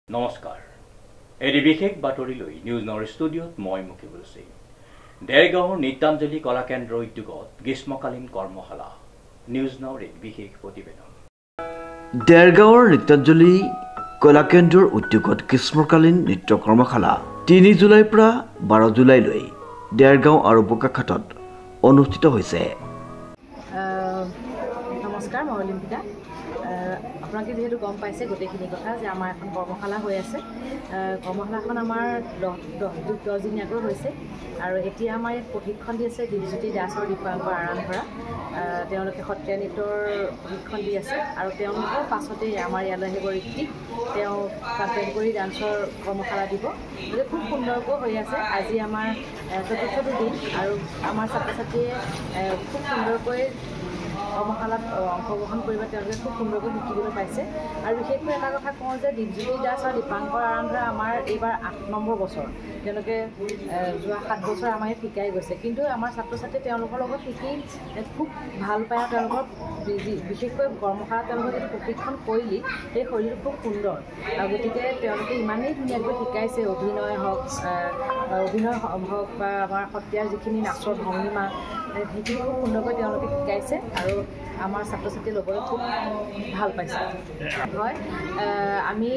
নমস্কাৰ এই বিশেষ বাতৰি লৈ নিউজ নাওৰ ষ্টুডিঅ'ত মই মুকিবুল সিং দেৰগাঁৱৰ নিত্যাঞ্জলি কলা কেন্দ্ৰ উদ্যোগত গ্ৰীষ্মকালীন কৰ্মশালা নিউজ নাওৰ বিশেষ প্ৰতিবেদন দেৰগাঁৱৰ নিত্যাঞ্জলি কলা কেন্দ্ৰৰ উদ্যোগত গ্ৰীষ্মকালীন নৃত্য কৰ্মশালা 3 জুলাইৰ পৰা 12 জুলাইলৈ দেৰগাঁও আৰু বোকাখাটত অনুষ্ঠিত হৈছে। নমস্কাৰ, মই অলিম্পিকা। আপোনালোকে যেহেতু গম পাইছে গোটেইখিনি কথা যে আমাৰ এখন কৰ্মশালা হৈ আছে। কৰ্মশালাখন আমাৰ 10 দিনীয়াকৈ হৈছে আৰু এতিয়া আমাৰ ইয়াত প্ৰশিক্ষণ দি আছে দীপজ্যোতি দাস আৰু দীপাংকৰ আৰামধৰা। তেওঁলোকে সত্ৰীয়া নৃত্যৰ প্ৰশিক্ষণ দি আছে আৰু তেওঁলোকৰ পাছতেই আমাৰ ইয়ালৈ আহিব ঋত্বিক, তেওঁ কণ্টেম্পৰেৰী ডান্সৰ কৰ্মশালা দিব। গতিকে খুব সুন্দৰকৈ হৈ আছে। আজি আমাৰ চতুৰ্থটো দিন আৰু আমাৰ ছাত্ৰ ছাত্ৰীয়ে খুব সুন্দৰকৈ কৰ্মশালাত অংশগ্ৰহণ কৰিব, তেওঁলোকে খুব সুন্দৰকৈ শিকিবলৈ পাইছে। আৰু বিশেষকৈ এটা কথা কওঁ যে দীপজ্যোতি দাস আৰু দীপাংকৰ আৰামধৰা আমাৰ এইবাৰ 8 নম্বৰ বছৰ। তেওঁলোকে যোৱা 7 বছৰ আমাৰ ইয়াত শিকাই গৈছে, কিন্তু আমাৰ ছাত্ৰ ছাত্ৰীয়ে তেওঁলোকৰ লগত শিকি খুব ভাল পায়। তেওঁলোকৰ বিশেষকৈ কৰ্মশালাত তেওঁলোকে যিটো প্ৰশিক্ষণ শৈলী, সেই শৈলীটো খুব সুন্দৰ আৰু গতিকে তেওঁলোকে ইমানেই ধুনীয়াকৈ শিকাইছে। অভিনয় হওক বা আমাৰ সত্ৰীয়াৰ যিখিনি নাচৰ ভংগীমা, সেইখিনি খুব সুন্দৰকৈ তেওঁলোকে শিকাইছে আৰু আমাৰ ছাত্ৰ ছাত্ৰীয়ে ল'বলৈ খুব ভাল পাইছে। হয়, আমি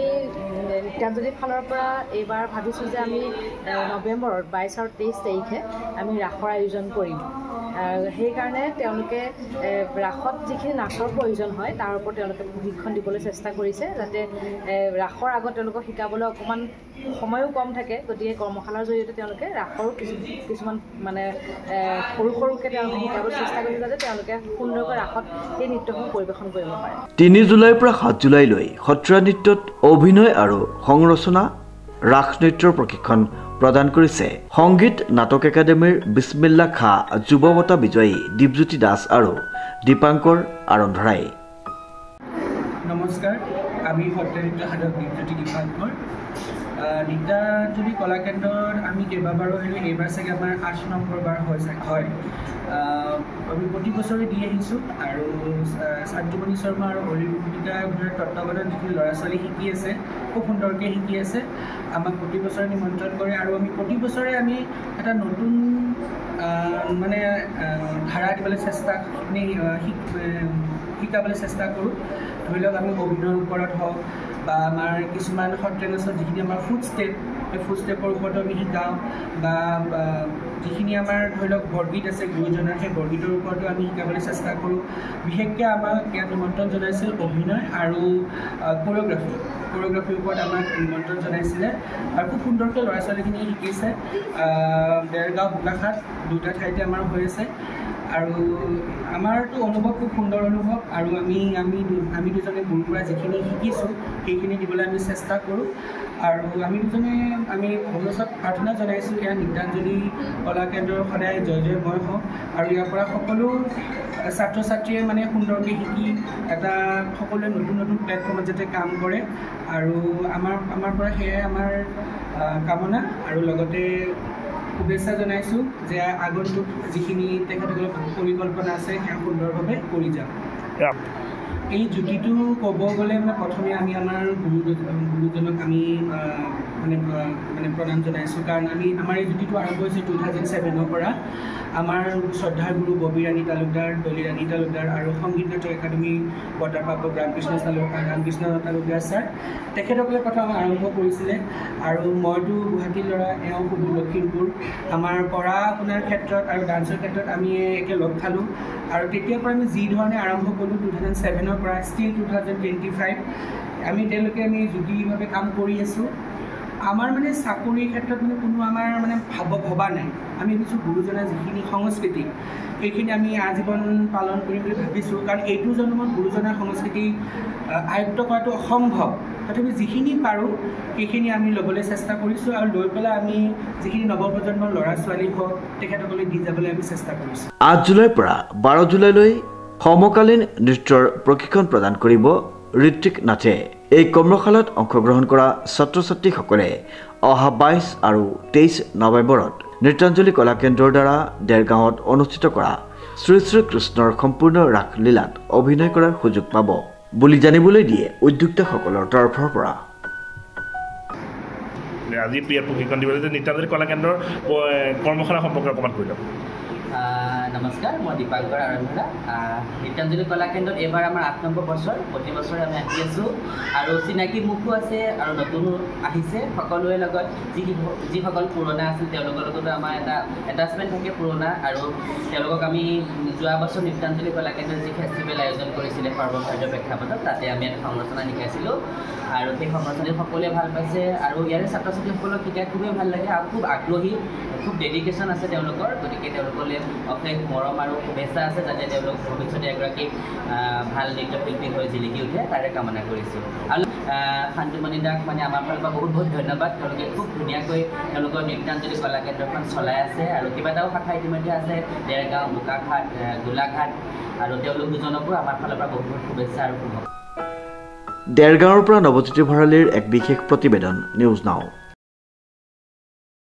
নিত্যাঞ্জলিৰ ফালৰ পৰা এইবাৰ ভাবিছোঁ যে আমি নৱেম্বৰৰ 22 আৰু 23 তাৰিখে আমি ৰাসৰ আয়োজন কৰিম। সেইকাৰণে তেওঁলোকে ৰাসত যিখিনি নাচৰ প্ৰয়োজন হয় তাৰ ওপৰত তেওঁলোকে প্ৰশিক্ষণ দিবলৈ চেষ্টা কৰিছে, যাতে ৰাসৰ আগত তেওঁলোকক শিকাবলৈ অকণমান সময়ো কম থাকে। গতিকে কৰ্মশালাৰ জৰিয়তে তেওঁলোকে ৰাসৰো কিছুমান মানে সৰুকৈ তেওঁলোকে শিকাবলৈ চেষ্টা কৰিছে, যাতে তেওঁলোকে সুন্দৰকৈ ৰাসত সেই নৃত্যসমূহ পৰিৱেশন কৰিব পাৰে। 3 জুলাইৰ পৰা 7 জুলাইলৈ সত্ৰীয়া নৃত্যত অভিনয় আৰু সংৰচনা, ৰাস নৃত্যৰ প্ৰশিক্ষণ প্ৰদান কৰিছে সংগীত নাটক একাডেমীৰ বিছমিল্লা খা যুৱ বঁটা বিজয়ী দীপজ্যোতি দাস আৰু দীপাংকৰ আৰামধৰাই। নমস্কাৰ, আমি সত্ৰীয়া নৃত্য সাধক দীপজ্যোতি দীপাংকৰ। নিত্যাঞ্জলি কলা কেন্দ্ৰত আমি কেইবাবাৰো আহিলোঁ, এইবাৰ চাগে আমাৰ 8 নম্বৰ বাৰ হয়। আমি প্ৰতি বছৰে দি আহিছোঁ আৰু চান্তুমণি শৰ্মা আৰু অলিম্পিকাৰ তত্ত্বাৱধানত যিখিনি ল'ৰা ছোৱালী শিকি আছে, খুব সুন্দৰকৈ শিকি আছে। আমাক প্ৰতি বছৰে নিমন্ত্ৰণ কৰে আৰু আমি প্ৰতি বছৰে আমি এটা নতুন মানে ধাৰা দিবলৈ শিকাবলৈ চেষ্টা কৰোঁ। ধৰি লওক আমি অভিনয়ৰ ওপৰত হওক বা আমাৰ কিছুমান সত্ৰীয়া নাচত যিখিনি আমাৰ ফুড ষ্টেপ, সেই ফুড ষ্টেপৰ ওপৰতো আমি শিকাওঁ বা যিখিনি আমাৰ ধৰি লওক বৰগীত আছে গুৰুজনাৰ, সেই বৰগীতৰ ওপৰতো আমি শিকাবলৈ চেষ্টা কৰোঁ। বিশেষকৈ আমাক ইয়াত নিমন্ত্ৰণ জনাইছিল অভিনয় আৰু কোৰিঅ'গ্ৰাফিৰ ওপৰত আমাক নিমন্ত্ৰণ জনাইছিলে আৰু খুব সুন্দৰকৈ ল'ৰা ছোৱালীখিনিয়ে শিকিছে। দেৰগাঁও বোকাখাট দুটা ঠাইতে আমাৰ হৈ আছে আৰু আমাৰতো অনুভৱ খুব সুন্দৰ অনুভৱ আৰু আমি দুজনে গুৰুৰ পৰা যিখিনি শিকিছোঁ সেইখিনি দিবলৈ আমি চেষ্টা কৰোঁ। আৰু আমি ভগৱানক প্ৰাৰ্থনা জনাইছোঁ, ইয়াৰ নিত্যাঞ্জলি কলা কেন্দ্ৰৰ সদায় জয় জয়ময় হওক আৰু ইয়াৰ পৰা সকলো ছাত্ৰ ছাত্ৰীয়ে মানে সুন্দৰকৈ শিকি এটা সকলোৱে নতুন নতুন প্লেটফৰ্মত যাতে কাম কৰে আৰু আমাৰ পৰা সেয়াই আমাৰ কামনা আৰু লগতে শুভেচ্ছা জনাইছোঁ যে আগন্তুক যিখিনি তেখেতসকলৰ পৰিকল্পনা আছে সেয়া সুন্দৰভাৱে কৰি যাম। এই জুতিটো ক'ব গ'লে মানে প্ৰথমে আমি আমাৰ গুৰুজনক আমি মানে প্ৰণাম জনাইছোঁ, কাৰণ আমাৰ এই জুতিটো আৰম্ভ হৈছে 2007ৰ পৰা। আমাৰ শ্ৰদ্ধাৰ গুৰু ববী ৰাণী তালুকদাৰ, দলি ৰাণী তালুকদাৰ আৰু সংগীত নাটক একাডেমী বঁটাপ্ৰাপ্ত ৰামকৃষ্ণ তালুকদাৰ ছাৰ, তেখেতসকলে প্ৰথম আৰম্ভ কৰিছিলে আৰু মইতো গুৱাহাটীৰ ল'ৰা, এওঁ সুদূৰ লখিমপুৰ। আমাৰ পঢ়া শুনাৰ ক্ষেত্ৰত আৰু ডান্সৰ ক্ষেত্ৰত আমি একে লগ খালোঁ আৰু তেতিয়াৰ পৰা আমি যি ধৰণে আৰম্ভ কৰিলোঁ 2007ৰ পৰা ষ্টিল 2025 আমি যুটীভাৱে কাম কৰি আছোঁ। আমাৰ মানে চাকৰিৰ ক্ষেত্ৰত মানে কোনো আমাৰ মানে ভবা নাই। আমি ভাবিছোঁ গুৰুজনাৰ যিখিনি সংস্কৃতি সেইখিনি আমি আজীৱন পালন কৰিম বুলি ভাবিছোঁ, কাৰণ এইটো জন্মত গুৰুজনাৰ সংস্কৃতি আয়ত্ব কৰাটো অসম্ভৱ। তথাপি যিখিনি পাৰোঁ সেইখিনি আমি ল'বলৈ চেষ্টা কৰিছোঁ আৰু লৈ পেলাই আমি যিখিনি নৱপ্ৰজন্মৰ ল'ৰা ছোৱালী হওক তেখেতসকলে দি যাবলৈ আমি চেষ্টা কৰিছোঁ। 8 জুলাইৰ পৰা 12 জুলাইলৈ সমকালীন নৃত্যৰ প্ৰশিক্ষণ প্ৰদান কৰিব ঋত্বিক নাথে। এই কৰ্মশালাত অংশগ্ৰহণ কৰা ছাত্ৰ ছাত্ৰীসকলে অহা 22 আৰু 23 নৱেম্বৰত নিত্যাঞ্জলি কলা কেন্দ্ৰৰ দ্বাৰা দেৰগাঁৱত অনুষ্ঠিত কৰা শ্ৰী শ্ৰী কৃষ্ণৰ সম্পূৰ্ণ ৰাসলীলাত অভিনয় কৰাৰ সুযোগ পাব বুলি জানিবলৈ দিয়ে উদ্যোক্তাসকলৰ তৰফৰ পৰা। আজি ইয়াত প্ৰশিক্ষণ দিবলৈ যে নৃত্যাঞ্জলি কলা কেন্দ্ৰৰ কৰ্মশালা সম্পৰ্কে অকণমান কৈ লওক। নমস্কাৰ, মই দীপাংকৰ আৰম্ভৰা। নৃত্যাঞ্জলি কলা কেন্দ্ৰত এইবাৰ আমাৰ 8 নম্বৰ বছৰ। প্ৰতি বছৰে আমি আহি আছোঁ আৰু চিনাকি মুখো আছে আৰু নতুনো আহিছে। সকলোৰে লগত যিসকল পুৰণা আছিল তেওঁলোকৰ লগতো আমাৰ এটা এটাচমেণ্ট থাকে পুৰণা, আৰু তেওঁলোকক আমি যোৱা বছৰ নৃত্যাঞ্জলি কলা কেন্দ্ৰত যি ফেষ্টিভেল আয়োজন কৰিছিলে সৰ্বভাৰতীয় প্ৰেক্ষাপটত, তাতে আমি এটা সংৰচনা শিকাইছিলোঁ আৰু সেই সংৰচনাত সকলোৱে ভাল পাইছে আৰু ইয়াৰে ছাত্ৰ ছাত্ৰীসকলক শিকাই খুবেই ভাল লাগে আৰু খুব আগ্ৰহী, খুব ডেডিকেশ্যন আছে তেওঁলোকৰ। গতিকে তেওঁলোকলৈ অশেষ মৰম আৰু শুভেচ্ছা আছে, যাতে তেওঁলোক ভৱিষ্যতে এগৰাকী ভাল নৃত্যশিল্পী হৈ জিলিকি উঠে তাৰে কামনা কৰিছোঁ। আৰু শান্তিমণি দাক মানে আমাৰ ফালৰ পৰা বহুত বহুত ধন্যবাদ। তেওঁলোকে খুব ধুনীয়াকৈ তেওঁলোকৰ নৃত্যাঞ্জলি কলা কেন্দ্ৰখন চলাই আছে আৰু কেইবাটাও শাখা ইতিমধ্যে আছে, দেৰগাঁও, বোকাখাট, গোলাঘাট, আৰু তেওঁলোক দুজনকো আমাৰ ফালৰ পৰা বহুত বহুত শুভেচ্ছা আৰু শুভকামনা। দেৰগাঁৱৰ পৰা নৱজ্যোতি ভঁৰালীৰ এক বিশেষ প্ৰতিবেদন, নিউজ নাও।